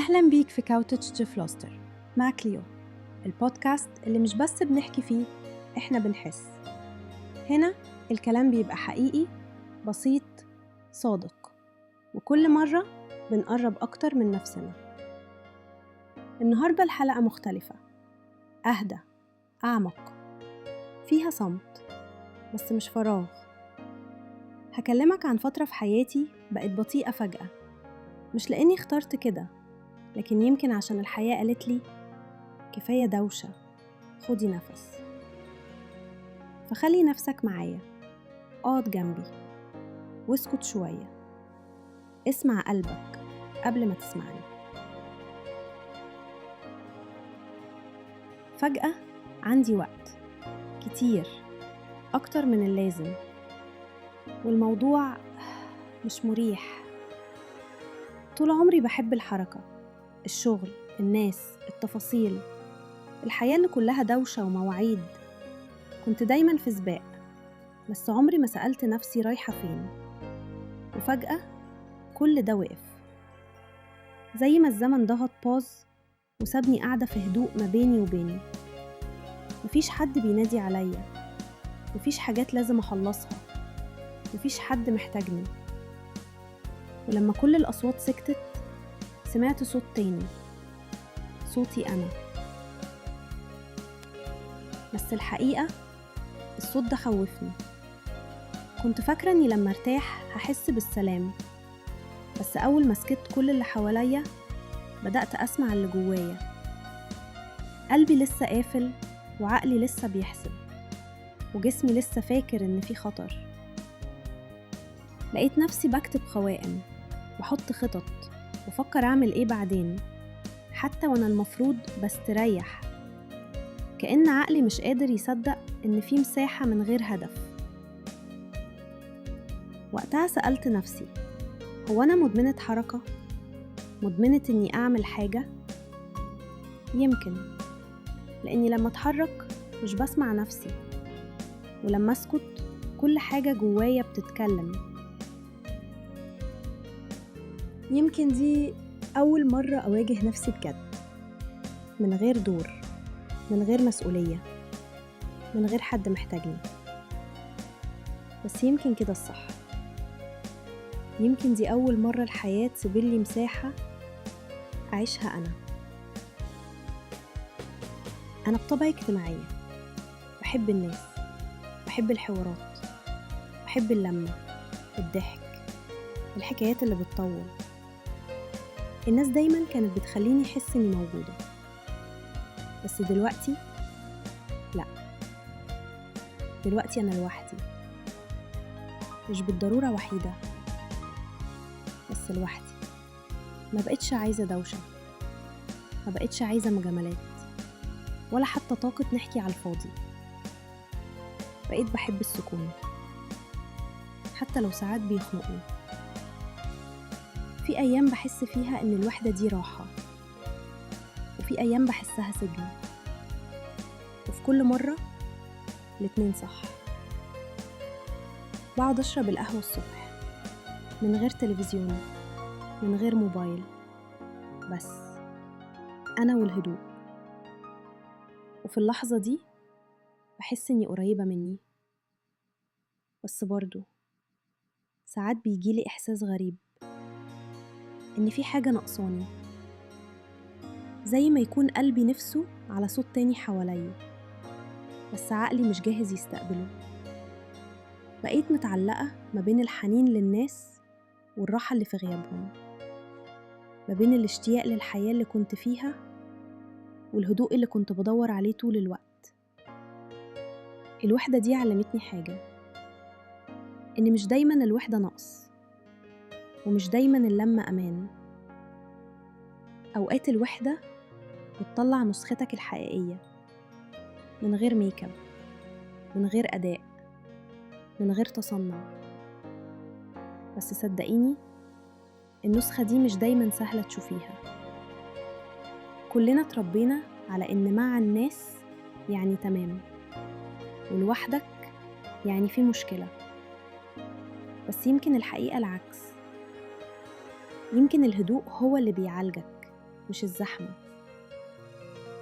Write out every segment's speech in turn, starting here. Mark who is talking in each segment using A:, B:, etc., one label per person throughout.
A: أهلاً بيك في كاوتش تو فلوستر مع كليو، البودكاست اللي مش بس بنحكي فيه، إحنا بنحس. هنا الكلام بيبقى حقيقي، بسيط، صادق، وكل مرة بنقرب أكتر من نفسنا. النهاردة الحلقة مختلفة، أهدى، أعمق، فيها صمت بس مش فراغ. هكلمك عن فترة في حياتي بقت بطيئة فجأة، مش لأني اخترت كده، لكن يمكن عشان الحياة قالت لي كفاية دوشة، خدي نفس. فخلي نفسك معايا، اقعد جنبي واسكت شوية، اسمع قلبك قبل ما تسمعني. فجأة عندي وقت كتير، أكتر من اللازم، والموضوع مش مريح. طول عمري بحب الحركة، الشغل، الناس، التفاصيل، الحياة اللي كلها دوشة ومواعيد. كنت دايما في سباق، بس عمري ما سألت نفسي رايحة فين. وفجأة كل ده وقف، زي ما الزمن ضغط باز وسابني قاعدة في هدوء ما بيني وبيني. مفيش حد بينادي عليا، مفيش حاجات لازم أخلصها، مفيش حد محتاجني. ولما كل الأصوات سكتت، سمعت صوت تاني، صوتي أنا. بس الحقيقة الصوت ده خوفني. كنت فاكرة إني لما ارتاح هحس بالسلام، بس أول ما سكت كل اللي حواليا بدأت أسمع اللي جوايا. قلبي لسه قافل، وعقلي لسه بيحسب، وجسمي لسه فاكر إن في خطر. لقيت نفسي بكتب قوائم وحط خطط وفكر أعمل إيه بعدين، حتى وأنا المفروض بستريح. كأن عقلي مش قادر يصدق إن في مساحة من غير هدف. وقتها سألت نفسي، هو أنا مدمنة حركة؟ مدمنة إني أعمل حاجة؟ يمكن، لأني لما أتحرك مش بسمع نفسي، ولما أسكت كل حاجة جوايا بتتكلم. يمكن دي أول مرة أواجه نفسي بجد، من غير دور، من غير مسؤولية، من غير حد محتاجني. بس يمكن كده الصح. يمكن دي أول مرة الحياة تسيبلي مساحة أعيشها أنا بطبعي اجتماعية، بحب الناس، بحب الحوارات، بحب اللمة، الضحك، الحكايات اللي بتطول. الناس دايما كانت بتخليني أحس إني موجودة. بس دلوقتي لأ، دلوقتي أنا لوحدي، مش بالضرورة وحيدة، بس لوحدي. ما بقتش عايزة دوشة، ما بقتش عايزة مجاملات، ولا حتى طاقة نحكي على الفاضي. بقيت بحب السكون، حتى لو ساعات بيخنقني. في أيام بحس فيها إن الوحدة دي راحة، وفي أيام بحسها سجن، وفي كل مرة الاتنين صح. بقعد أشرب القهوة الصبح من غير تلفزيون، من غير موبايل، بس أنا والهدوء. وفي اللحظة دي بحس إني قريبة مني. بس برضو ساعات بيجيلي إحساس غريب، إن في حاجة ناقصاني، زي ما يكون قلبي نفسه على صوت تاني حواليا، بس عقلي مش جاهز يستقبله. بقيت متعلقة ما بين الحنين للناس والراحة اللي في غيابهم، ما بين الاشتياق للحياة اللي كنت فيها والهدوء اللي كنت بدور عليه طول الوقت. الوحدة دي علمتني حاجة، إن مش دايما الوحدة نقص، ومش دايما اللمة أمان. أوقات الوحدة بتطلع نسختك الحقيقية، من غير ميكب، من غير أداء، من غير تصنع. بس صدقيني، النسخة دي مش دايما سهلة تشوفيها. كلنا اتربينا على إن مع الناس يعني تمام، ولوحدك يعني في مشكلة. بس يمكن الحقيقة العكس. يمكن الهدوء هو اللي بيعالجك، مش الزحمة.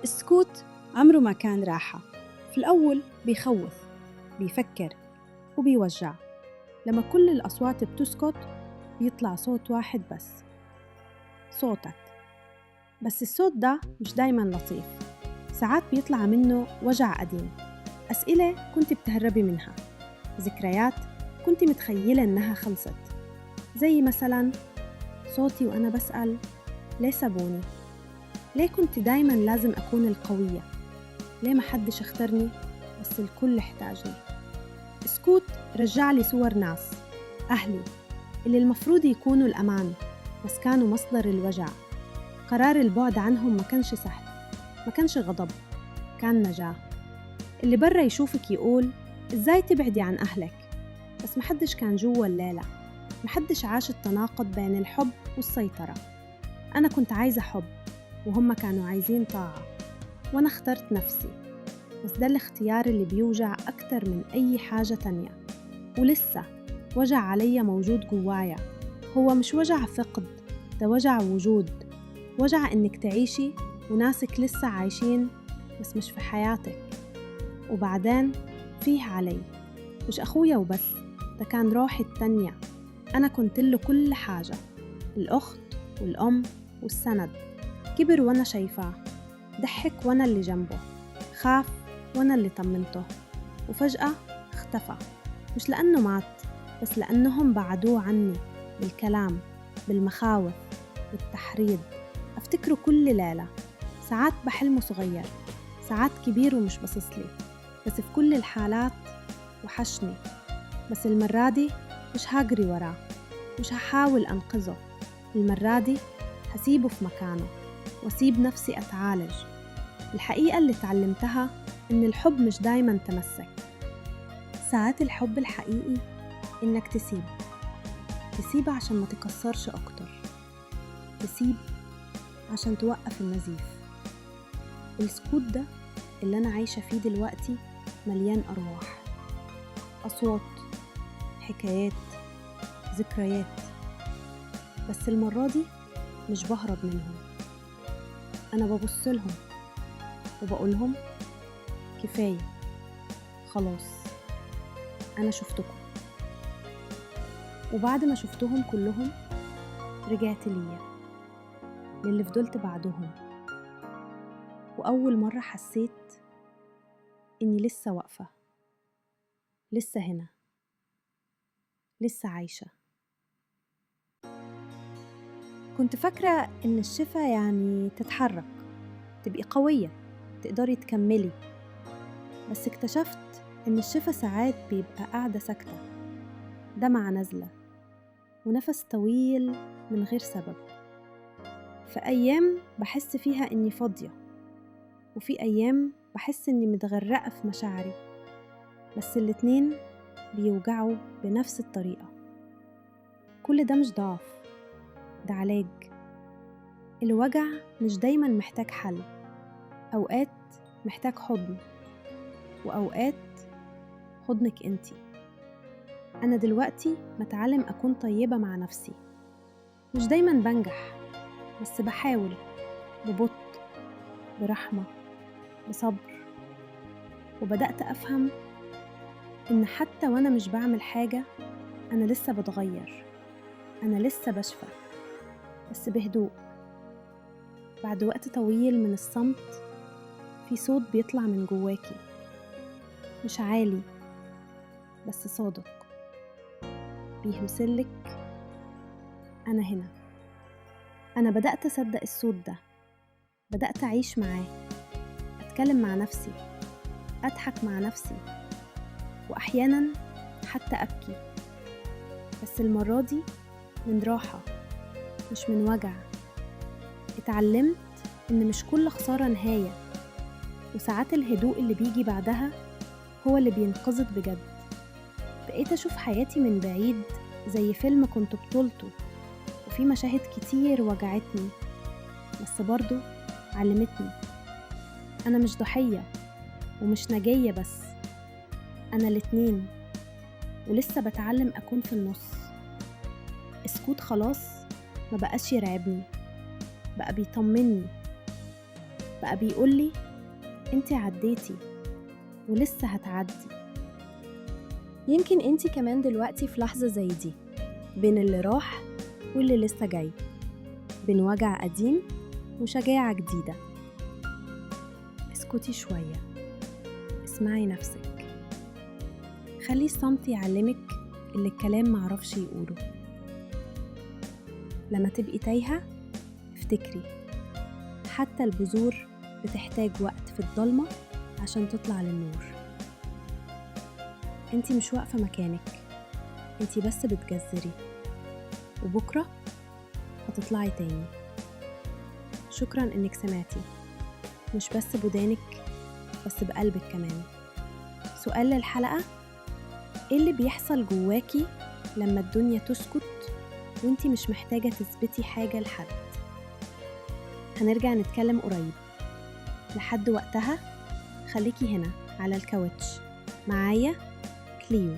A: السكوت عمره ما كان راحة. في الأول بيخوف، بيفكر، وبيوجع. لما كل الأصوات بتسكت بيطلع صوت واحد بس، صوتك. بس الصوت ده مش دايماً لطيف. ساعات بيطلع منه وجع قديم، أسئلة كنت بتهربي منها، ذكريات كنت متخيلة إنها خلصت. زي مثلاً صوتي وأنا بسأل ليه سابوني؟ ليه كنت دايماً لازم أكون القوية؟ ليه محدش اختارني بس الكل احتاجني؟ سكوت رجع لي صور ناس، أهلي اللي المفروض يكونوا الأمان، بس كانوا مصدر الوجع. قرار البعد عنهم ما كانش سهل، ما كانش غضب، كان نجاة. اللي برا يشوفك يقول إزاي تبعدي عن أهلك، بس محدش كان جوا الليلة، محدش عاش التناقض بين الحب والسيطرة. أنا كنت عايزة حب وهم كانوا عايزين طاعة، وأنا اخترت نفسي. بس ده الاختيار اللي بيوجع أكتر من أي حاجة تانية، ولسه وجع عليا موجود جوايا. هو مش وجع فقد، ده وجع وجود، وجع إنك تعيشي وناسك لسه عايشين بس مش في حياتك. وبعدين فيه علي، مش أخويا وبس، ده كان روحي التانية. أنا كنت له كل حاجة، الأخت والأم والسند. كبر وأنا شايفاه، ضحك وأنا اللي جنبه، خاف وأنا اللي طمنته، وفجأة اختفى. مش لأنه مات، بس لأنهم بعدوه عني، بالكلام، بالمخاوف، بالتحريض. أفتكره كل ليلة، ساعات بحلمه صغير، ساعات كبير ومش بصصلي، بس في كل الحالات وحشني. بس المرة دي مش هجري وراه، مش هحاول أنقذه. المرة دي هسيبه في مكانه واسيب نفسي أتعالج. الحقيقة اللي تعلمتها إن الحب مش دايماً تمسك. ساعات الحب الحقيقي إنك تسيب عشان ما تكسرش أكتر، تسيب عشان توقف النزيف. السكوت ده اللي أنا عايشة فيه دلوقتي مليان أرواح، أصوات، حكايات، ذكريات. بس المرة دي مش بهرب منهم، أنا ببص لهم وبقولهم كفاية، خلاص أنا شفتكم. وبعد ما شفتهم كلهم رجعت للي فضلت بعدهم. وأول مرة حسيت إني لسه واقفة، لسه هنا، لسه عايشة. كنت فاكرة إن الشفا يعني تتحرك، تبقي قوية، تقدري تكملي. بس اكتشفت إن الشفا ساعات بيبقى قاعدة ساكتة، دمعة نازلة، ونفس طويل من غير سبب. في أيام بحس فيها إني فاضية، وفي أيام بحس إني متغرقة في مشاعري، بس الاتنين بيوجعوا بنفس الطريقة. كل ده مش ضعف، ده علاج. الوجع مش دايما محتاج حل، أوقات محتاج حضن، وأوقات حضنك انتي. أنا دلوقتي بتعلم أكون طيبة مع نفسي، مش دايما بنجح، بس بحاول ببطء، برحمة، بصبر. وبدأت أفهم إن حتى وأنا مش بعمل حاجة أنا لسه بتغير، أنا لسه بشفى، بس بهدوء. بعد وقت طويل من الصمت في صوت بيطلع من جواكي، مش عالي بس صادق، بيهمسلك أنا هنا. أنا بدأت أصدق الصوت ده، بدأت أعيش معاه، أتكلم مع نفسي، أضحك مع نفسي، وأحياناً حتى أبكي. بس المرة دي من راحة، مش من وجع. اتعلمت إن مش كل خسارة نهاية، وساعات الهدوء اللي بيجي بعدها هو اللي بينقذك بجد. بقيت أشوف حياتي من بعيد زي فيلم كنت بطولته، وفي مشاهد كتير وجعتني بس برضو علمتني. أنا مش ضحية ومش نجية بس، أنا الاتنين، ولسه بتعلم أكون في النص. السكوت خلاص ما بقاش يرعبني، بقى بيطمني، بقى بيقولي انتي عديتي ولسه هتعدي. يمكن انتي كمان دلوقتي في لحظة زي دي، بين اللي راح واللي لسه جاي، بين وجع قديم وشجاعة جديدة. اسكتي شوية، اسمعي نفسك، خلي الصمت يعلمك اللي الكلام معرفش يقوله. لما تبقي تايهة افتكري، حتى البذور بتحتاج وقت في الضلمة عشان تطلع للنور. انتي مش واقفة مكانك، انتي بس بتجذري، وبكرة هتطلعي تاني. شكرا انك سمعتي، مش بس بودانك بس بقلبك كمان. سؤال للحلقة: ايه اللي بيحصل جواكي لما الدنيا تسكت وانتي مش محتاجة تثبتي حاجة لحد؟ هنرجع نتكلم قريب. لحد وقتها خليكي هنا على الكاوتش معايا كليو.